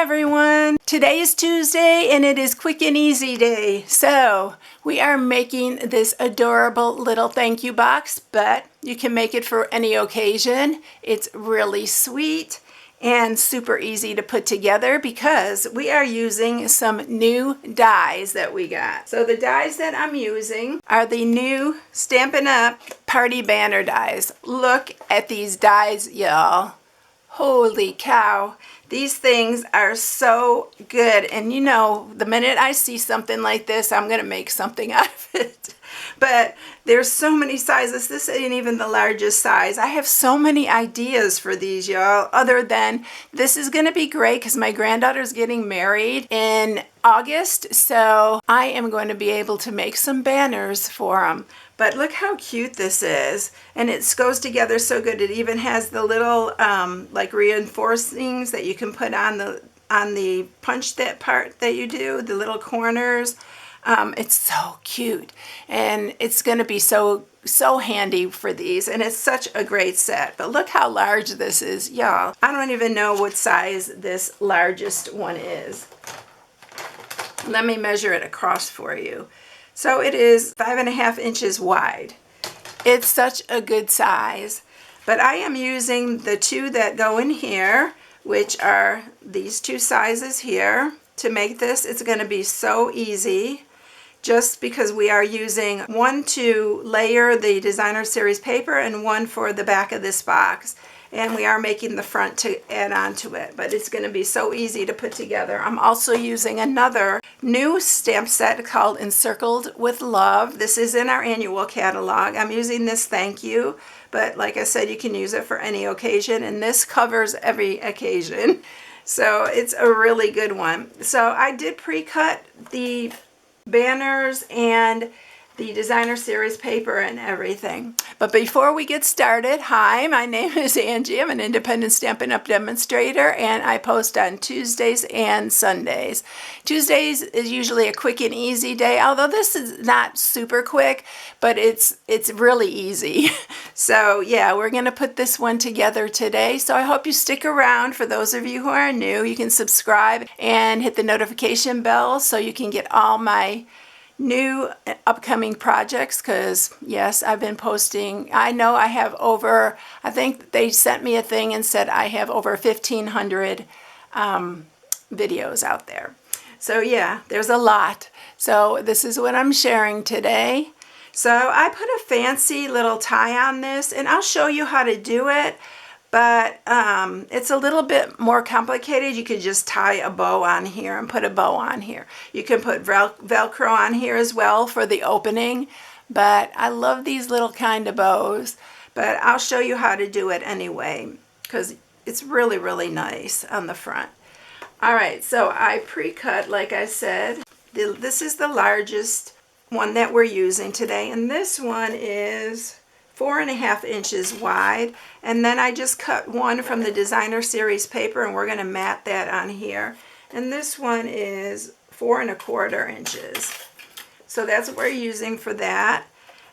everyone! Today is Tuesday and it is quick and easy day. So we are making this adorable little thank you box, but you can make it for any occasion. It's really sweet and super easy to put together because we are using some new dies that we got. So the dies that I'm using are the new Stampin' Up! Party Banner dies. Look at these dies, y'all. Holy cow. These things are so good, and you know, the minute I see something like this, I'm going to make something out of it. But there's so many sizes. This ain't even the largest size. I have so many ideas for these, y'all, other than this is going to be great because my granddaughter's getting married in August, so I am going to be able to make some banners for them. But look how cute this is, and it goes together so good. It even has the little like reinforcings that you can put on the punch that part that you do, the little corners. It's so cute, and it's going to be so handy for these, and it's such a great set. But look how large this is, y'all. I don't even know what size this largest one is. Let me measure it across for you. So it is 5.5 inches wide. It's such a good size. But I am using the two that go in here, which are these two sizes here, to make this. It's going to be so easy, just because we are using one to layer the designer series paper and one for the back of this box. And we are making the front to add on to it, but it's going to be so easy to put together. I'm also using another new stamp set called Encircled with Love. This is in our annual catalog. I'm using this thank you, but like I said, you can use it for any occasion, and this covers every occasion. So it's a really good one. So I did pre-cut the banners and the designer series paper and everything. But before we get started, hi, my name is Angie. I'm an independent Stampin' Up! Demonstrator, and I post on Tuesdays and Sundays. Tuesdays is usually a quick and easy day, although this is not super quick, but it's really easy. So yeah, we're going to put this one together today. So I hope you stick around. For those of you who are new, you can subscribe and hit the notification bell so you can get all my new upcoming projects, because yes, I've been posting. I know I have over, I think they sent me a thing and said I have over 1,500 videos out there. So yeah, there's a lot. So this is what I'm sharing today. So I put a fancy little tie on this, and I'll show you how to do it. But it's a little bit more complicated. You could just tie a bow on here and put a bow on here. You can put Velcro on here as well for the opening. But I love these little kind of bows. But I'll show you how to do it anyway, because it's really, really nice on the front. All right, so I pre-cut, like I said. This is the largest one that we're using today. And this one is 4.5 inches wide, and then I just cut one from the designer series paper, and we're going to mat that on here. And this one is 4.25 inches. So that's what we're using for that.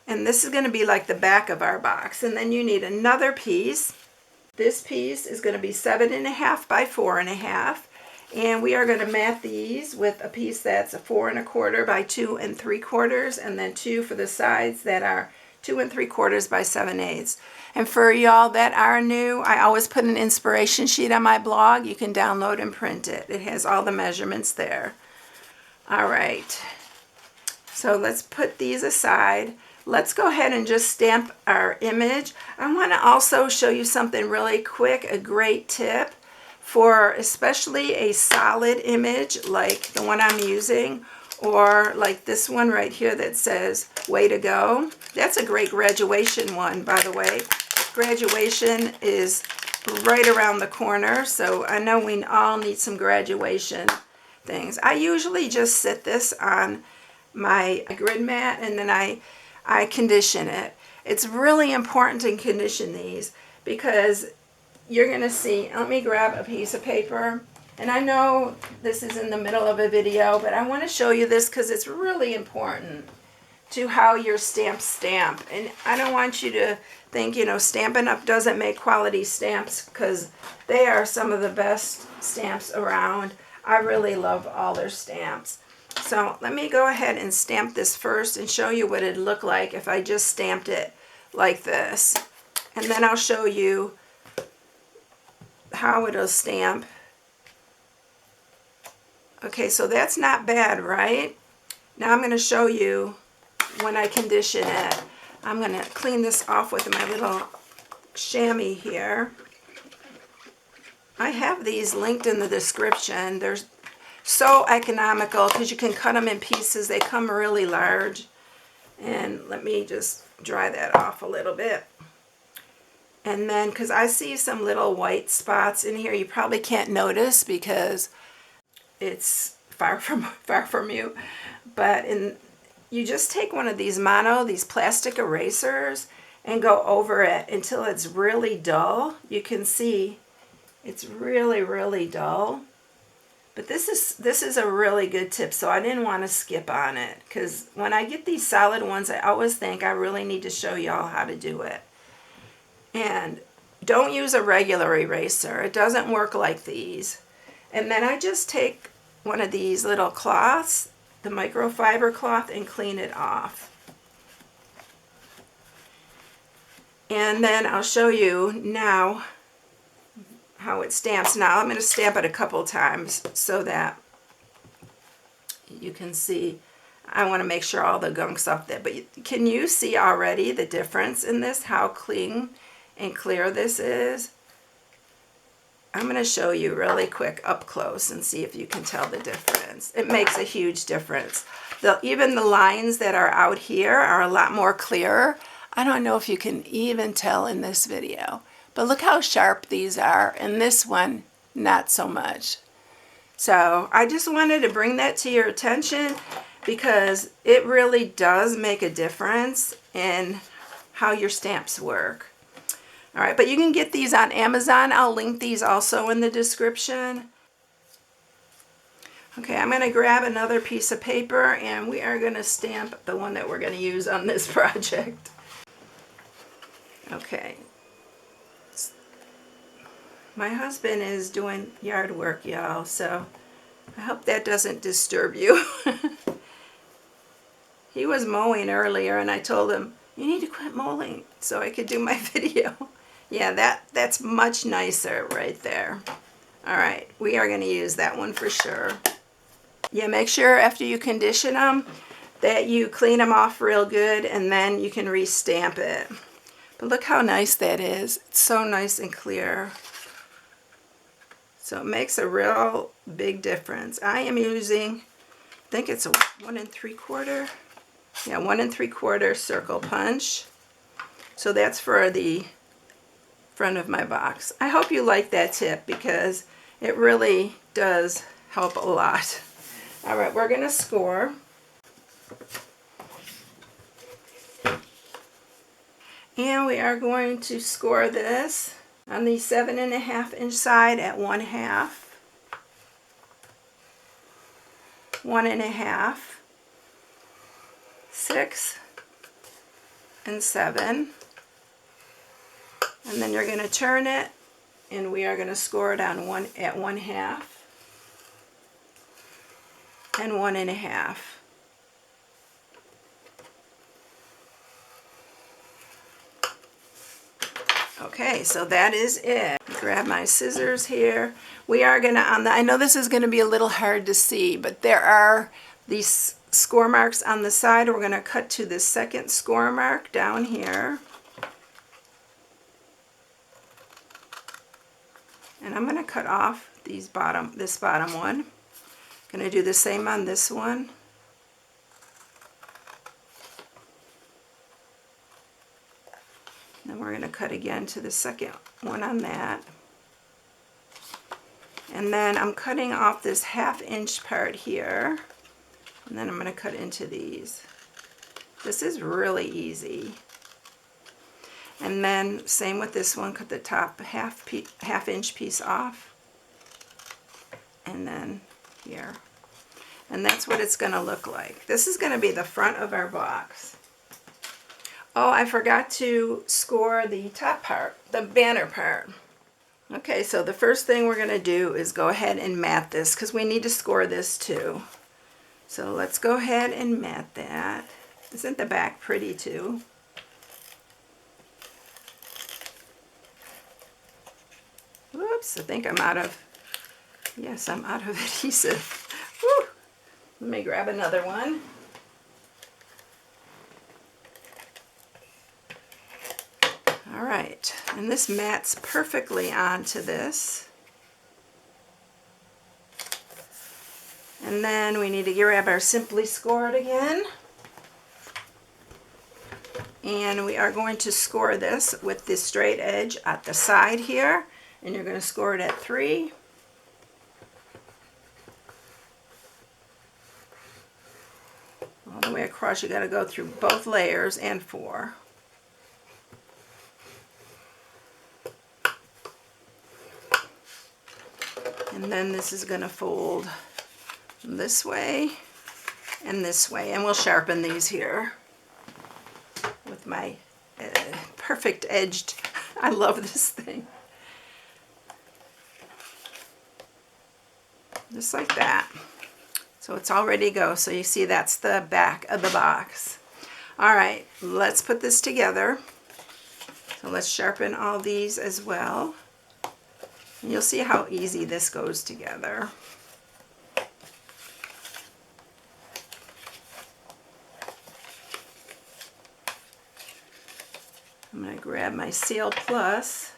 And this is going to be like the back of our box. And then you need another piece. This piece is going to be 7.5 by 4.5. And we are going to mat these with a piece that's a 4.25 by 2 3/4, and then two for the sides that are 2 3/4 by 7/8. And for y'all that are new, I always put an inspiration sheet on my blog. You can download and print it. It has all the measurements there. All right. So let's put these aside. Let's go ahead and just stamp our image. I want to also show you something really quick, a great tip for especially a solid image like the one I'm using, or like this one right here that says way to go. That's a great graduation one, by the way. Graduation is right around the corner, so I know we all need some graduation things. I usually just sit this on my grid mat, and then I condition it. It's really important to condition these, because you're going to see, let me grab a piece of paper. And I know this is in the middle of a video, but I want to show you this because it's really important to how your stamps stamp. And I don't want you to think, you know, Stampin' Up! Doesn't make quality stamps, because they are some of the best stamps around. I really love all their stamps. So let me go ahead and stamp this first and show you what it'd look like if I just stamped it like this. And then I'll show you how it'll stamp. Okay, so that's not bad, right? Now I'm going to show you when I condition it. I'm going to clean this off with my little chamois here. I have these linked in the description. They're so economical because you can cut them in pieces. They come really large. And let me just dry that off a little bit. And then, because I see some little white spots in here, you probably can't notice because it's far from you. But you just take one of these these plastic erasers, and go over it until it's really dull. You can see it's really, really dull. But this is a really good tip, so I didn't want to skip on it, because when I get these solid ones, I always think I really need to show y'all how to do it. And don't use a regular eraser. It doesn't work like these. And then I just take one of these little cloths, the microfiber cloth, and clean it off. And then I'll show you now how it stamps. Now I'm going to stamp it a couple times so that you can see. I want to make sure all the gunk's up there. But can you see already the difference in this? How clean and clear this is? I'm going to show you really quick up close and see if you can tell the difference. It makes a huge difference. Even the lines that are out here are a lot more clear. I don't know if you can even tell in this video. But look how sharp these are, and this one, not so much. So I just wanted to bring that to your attention because it really does make a difference in how your stamps work. All right, but you can get these on Amazon. I'll link these also in the description. Okay, I'm going to grab another piece of paper, and we are going to stamp the one that we're going to use on this project. Okay. My husband is doing yard work, y'all, so I hope that doesn't disturb you. He was mowing earlier, and I told him, you need to quit mowing so I could do my video. Yeah, that's much nicer right there. All right, we are going to use that one for sure. Yeah, make sure after you condition them that you clean them off real good, and then you can restamp it. But look how nice that is. It's so nice and clear. So it makes a real big difference. I am using, I think it's a 1 3/4. Yeah, 1 3/4 circle punch. So that's for the front of my box. I hope you like that tip because it really does help a lot. All right, we're going to score. And we are going to score this on the 7.5 inch side at 1/2, 1.5, 6, and 7. And then you're going to turn it, and we are going to score it on at 1/2 and 1.5. Okay, so that is it. Grab my scissors here. We are going to, I know this is going to be a little hard to see, but there are these score marks on the side. We're going to cut to the second score mark down here. And I'm going to cut off this bottom one. Going to do the same on this one. Then we're going to cut again to the second one on that. And then I'm cutting off this 1/2 inch part here. And then I'm going to cut into these. This is really easy. And then same with this one, cut the top half inch piece off. And then here. And that's what it's going to look like. This is going to be the front of our box. Oh, I forgot to score the top part, the banner part. Okay, so the first thing we're going to do is go ahead and mat this because we need to score this too. So let's go ahead and mat that. Isn't the back pretty too? Whoops, I think I'm out of, yes, I'm out of adhesive. Whew. Let me grab another one. All right, and this mats perfectly onto this. And then we need to grab our Simply Scored again. And we are going to score this with the straight edge at the side here. And you're going to score it at 3. All the way across. You got to go through both layers and 4. And then this is going to fold this way and this way. And we'll sharpen these here with my perfect edged. I love this thing. Just like that. So it's all ready to go. So you see that's the back of the box. All right, let's put this together. So let's sharpen all these as well. And you'll see how easy this goes together. I'm going to grab my Seal Plus,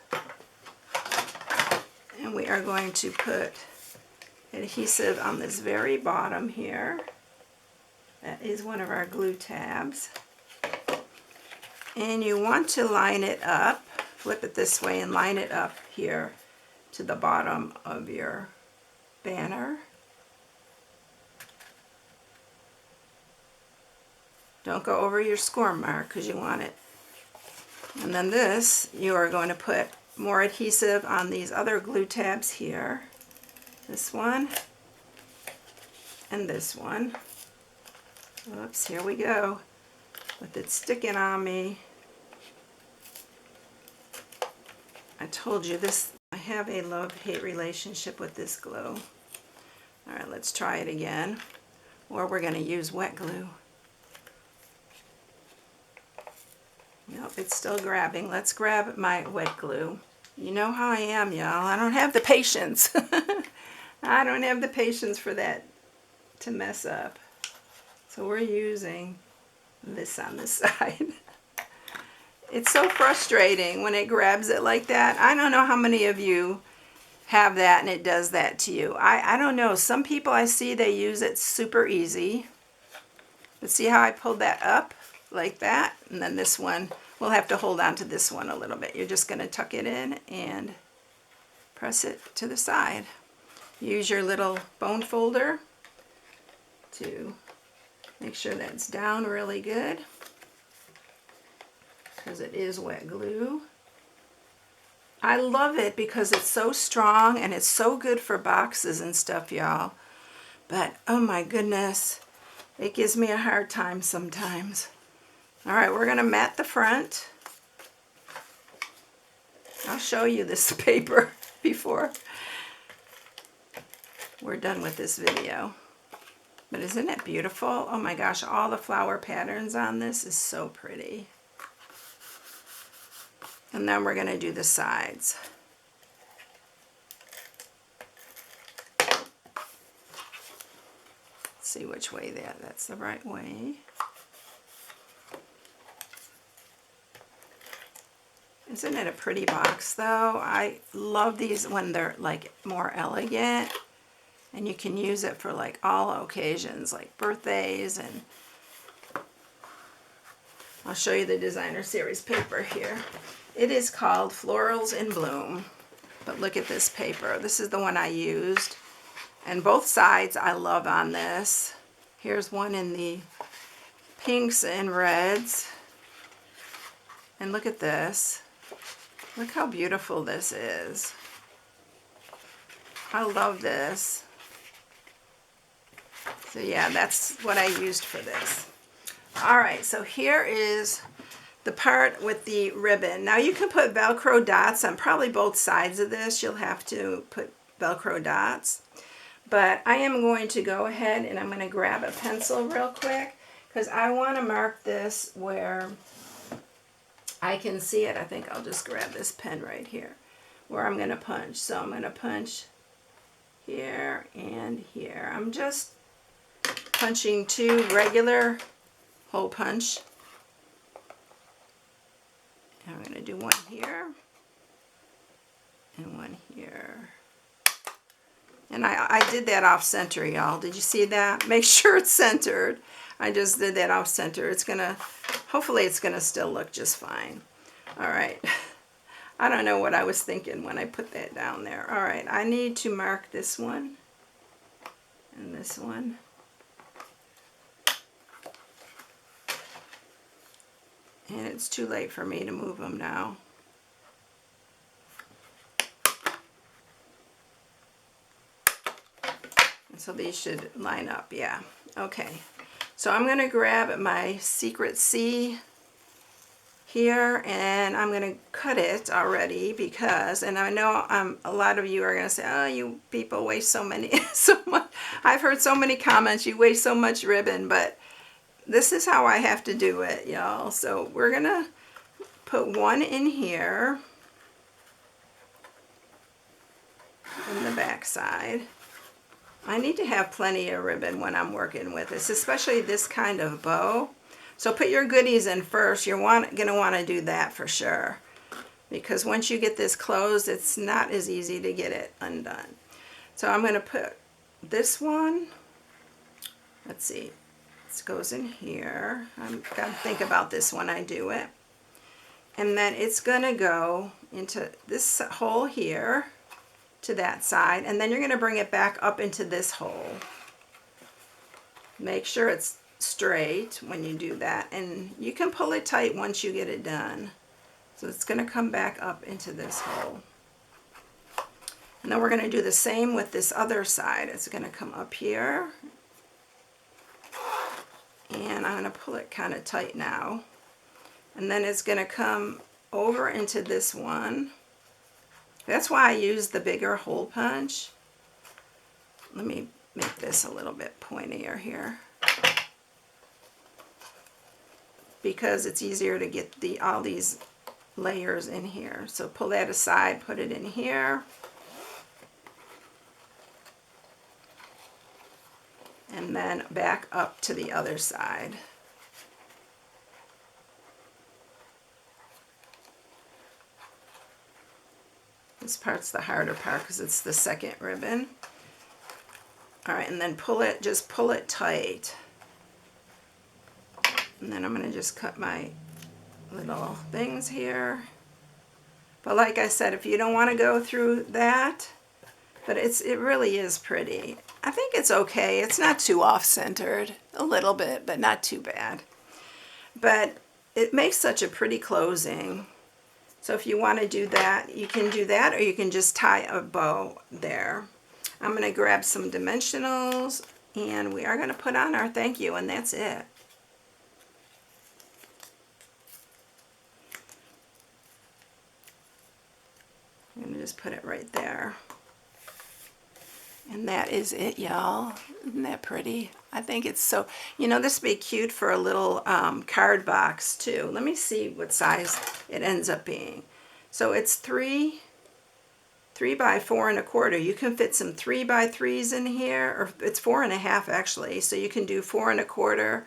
and we are going to put adhesive on this very bottom here. That is one of our glue tabs. And you want to line it up, flip it this way and line it up here to the bottom of your banner. Don't go over your score mark because you want it. And then this, you are going to put more adhesive on these other glue tabs here. This one and this one. Oops, here we go. With it sticking on me. I told you this, I have a love-hate relationship with this glue. All right, let's try it again. Or we're going to use wet glue. Nope, it's still grabbing. Let's grab my wet glue. You know how I am, y'all. I don't have the patience. I don't have the patience for that to mess up. So we're using this on this side. It's so frustrating when it grabs it like that. I don't know how many of you have that and it does that to you. I don't know. Some people I see, they use it super easy. But see how I pulled that up like that? And then this one, we'll have to hold on to this one a little bit. You're just going to tuck it in and press it to the side. Use your little bone folder to make sure that's down really good, because it is wet glue. I love it because it's so strong and it's so good for boxes and stuff, y'all. But oh my goodness, it gives me a hard time sometimes. All right, we're gonna mat the front. I'll show you this paper before we're done with this video. But isn't it beautiful? Oh my gosh, all the flower patterns on this is so pretty. And then we're going to do the sides. Let's see which way that's the right way. Isn't it a pretty box though? I love these when they're like more elegant. And you can use it for like all occasions, like birthdays, and I'll show you the designer series paper here. It is called Florals in Bloom, but look at this paper. This is the one I used, and both sides I love on this. Here's one in the pinks and reds, and look at this. Look how beautiful this is. I love this. So yeah, that's what I used for this. All right, so here is the part with the ribbon. Now you can put Velcro dots on probably both sides of this. You'll have to put Velcro dots. But I am going to go ahead and I'm going to grab a pencil real quick because I want to mark this where I can see it. I think I'll just grab this pen right here where I'm going to punch. So I'm going to punch here and here. I'm just punching 2 regular hole punch. And I'm going to do 1 here and 1 here. And I did that off center, y'all. Did you see that? Make sure it's centered. I just did that off center. It's gonna, hopefully it's gonna still look just fine. All right. I don't know what I was thinking when I put that down there. All right, I need to mark this one and this one. And it's too late for me to move them now. So these should line up, yeah. Okay, so I'm gonna grab my secret C here and I'm gonna cut it already because, and I know a lot of you are gonna say, oh, you people waste so much. I've heard so many comments, you waste so much ribbon, but this is how I have to do it, y'all. So we're gonna put 1 in here in the back side. I need to have plenty of ribbon when I'm working with this, especially this kind of bow. So put your goodies in first. You're going to want to do that for sure. Because once you get this closed, it's not as easy to get it undone. So I'm going to put this one, let's see, this goes in here. I've got to think about this when I do it. And then it's going to go into this hole here, to that side, and then you're going to bring it back up into this hole. Make sure it's straight when you do that, and you can pull it tight once you get it done. So it's going to come back up into this hole. And then we're going to do the same with this other side. It's going to come up here, and I'm going to pull it kind of tight now. And then it's going to come over into this one. That's why I use the bigger hole punch. Let me make this a little bit pointier here, because it's easier to get all these layers in here. So pull that aside, put it in here, and then back up to the other side. This part's the harder part because it's the second ribbon. All right, and then pull it, just pull it tight. And then I'm going to just cut my little things here. But like I said, if you don't want to go through that, but it really is pretty. I think it's okay. It's not too off-centered, a little bit, but not too bad. But it makes such a pretty closing. So if you want to do that, you can do that, or you can just tie a bow there. I'm going to grab some dimensionals, and we are going to put on our thank you, and that's it. I'm going to just put it right there. And that is it, y'all. Isn't that pretty? I think it's so, you know, this would be cute for a little card box too. Let me see what size it ends up being. So it's 3 by 4 1/4. You can fit some 3 by 3s in here, or it's 4 1/2 actually. So you can do 4 1/4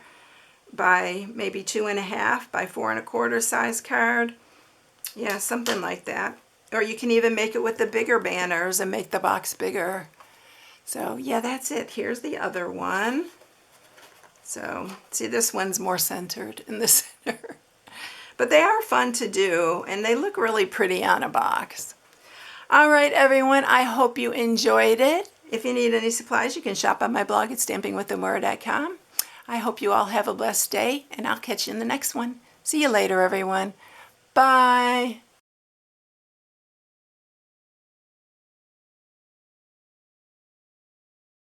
by maybe 2 1/2 by 4 1/4 size card. Yeah, something like that. Or you can even make it with the bigger banners and make the box bigger. So yeah, that's it. Here's the other one. So see, this one's more centered in the center. But they are fun to do, and they look really pretty on a box. All right, everyone, I hope you enjoyed it. If you need any supplies, you can shop on my blog at StampingWithAmore.com. I hope you all have a blessed day, and I'll catch you in the next one. See you later, everyone. Bye.